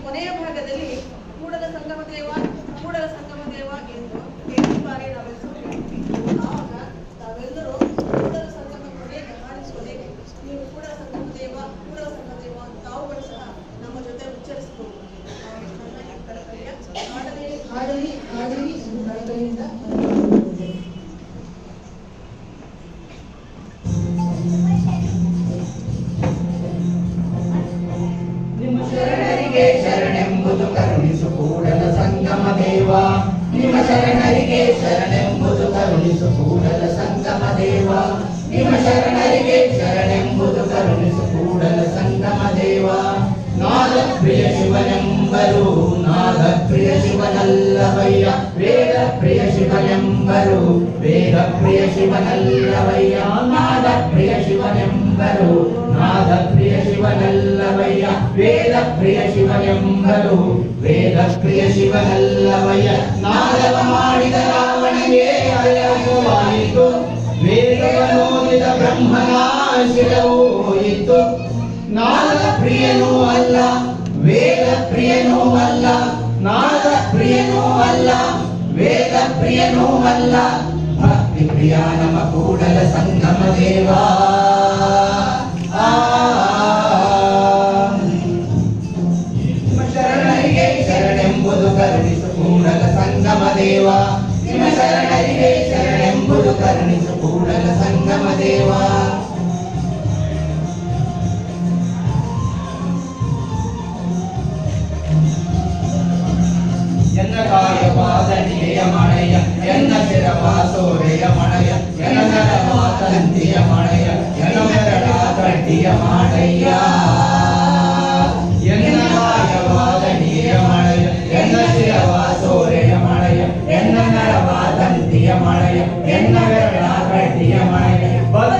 ಕೊನೆಯ ಭಾಗದಲ್ಲಿ ಕೂಡಲ ಸಂಗಮ ದೇವ ಎಂದು ಹೆಚ್ಚು ಬಾರಿ ನಾವೆಲ್ಲರೂ ಹೇಳ್ತೀವಿ. ಆವಾಗ ನಾವೆಲ್ಲರೂ ಕೂಡಲ ಸಂಗಮ ಕೊನೆಗೆ ಹಾಡಿಸುವುದೇ ನೀವು ಕೂಡಲ ಸಂಗಮ ದೇವ ಅಂತ ತಾವುಗಳು ಸಹ ನಮ್ಮ ಜೊತೆ ಉಚ್ಚರಿಸಬಹುದು. ಹಾಡಲಿ ಎಂದು ಕಳಕಳಿಯಿಂದ ನಿಮ್ಮ ಶರಣರಿಗೆ ಶರಣೆಂಬುದು ಕರುಣಿಸು ಕೂಡಲ ಸಂಗಮ ದೇವ. ನಿಮ್ಮ ಶರಣರಿಗೆ ಶರಣೆಂಬುದು ಕರುಣಿಸು ಕೂಡಲ ಸಂಗಮ ದೇವ. ನಿಮ್ಮ ಶರಣರಿಗೆ ಶರಣೆಂಬುದು ಕರುಣಿಸು ಕೂಡಲ ಸಂಗಮ ದೇವ. ನಾದ ಪ್ರಿಯ ಶಿವನೆಂಬರು ನಾದ ಪ್ರಿಯ ಶಿವನಲ್ಲವಯ್ಯ. ವೇದ ಪ್ರಿಯ ಶಿವನೆಂಬರು ವೇದ ಪ್ರಿಯ ಶಿವನಲ್ಲವಯ್ಯ. ನಾದ ಪ್ರಿಯ ಶಿವನೆಂಬರು ನಾದ ಪ್ರಿಯ ಶಿವನಲ್ಲವಯ್ಯ. ವೇದ ಪ್ರಿಯ ಶಿವನೆಂಬರು ವೇದ ಪ್ರಿಯ ಶಿವನಲ್ಲವಯ್ಯ. ನಾದವ ಮಾಡಿದ ರಾವಣನಿಗೆ ಅಯವಾಯಿತು. ವೇದವನೋದಿದ ಬ್ರಹ್ಮನ ಶಿರವೂ ಹೋಯಿತು. ನಾದ ಪ್ರಿಯನೂ ಅಲ್ಲ ವೇದ ಪ್ರಿಯನೂ ಅಲ್ಲ. ನಾದ ಪ್ರಿಯನೂ ಅಲ್ಲ ವೇದ ಪ್ರಿಯನೂ ಅಲ್ಲ. ಭಕ್ತಿ ಪ್ರಿಯ ನಮ ಕೂಡಲ ಸಂಗಮ ದೇವ. ನಿಮ್ಮ ಶರಣರಿಗೆ ಶರಣೆಂಬುದು ಕರುಣಿಸು ಕೂಡಲ ಸಂಗಮ ದೇವ. ನಿಮ್ಮ ಶರಣರಿಗೆ ಶರಣೆಂಬುದು ಕರುಣಿಸು ಕೂಡಲ ಸಂಗಮ ದೇವ. ಎನ್ನ ಕಾಯವಾದನಿಯ ಮಣಯ ಎನ್ನ ಶಿರವಾಸೋರೆಯ ಮಣಯ ಎನ್ನ ನರವಾದಂತಿಯ ಮಣಯ ಎನ್ನ ಮೆರಡ ಕಡ್ಡಿಯ ಮಾಡಯ್ಯ. ಎನ್ನ ಕಾಯವಾದನಿಯ ಮಣಯ ಎನ್ನ ಶಿರವಾಸೋರೆಯ ಮಣಯ ಎನ್ನ ನರವಾದಂತಿಯ ಮಣಯ ಎನ್ನ ಮೆರಡ ಕಡ್ಡಿಯ ಮಣಯ.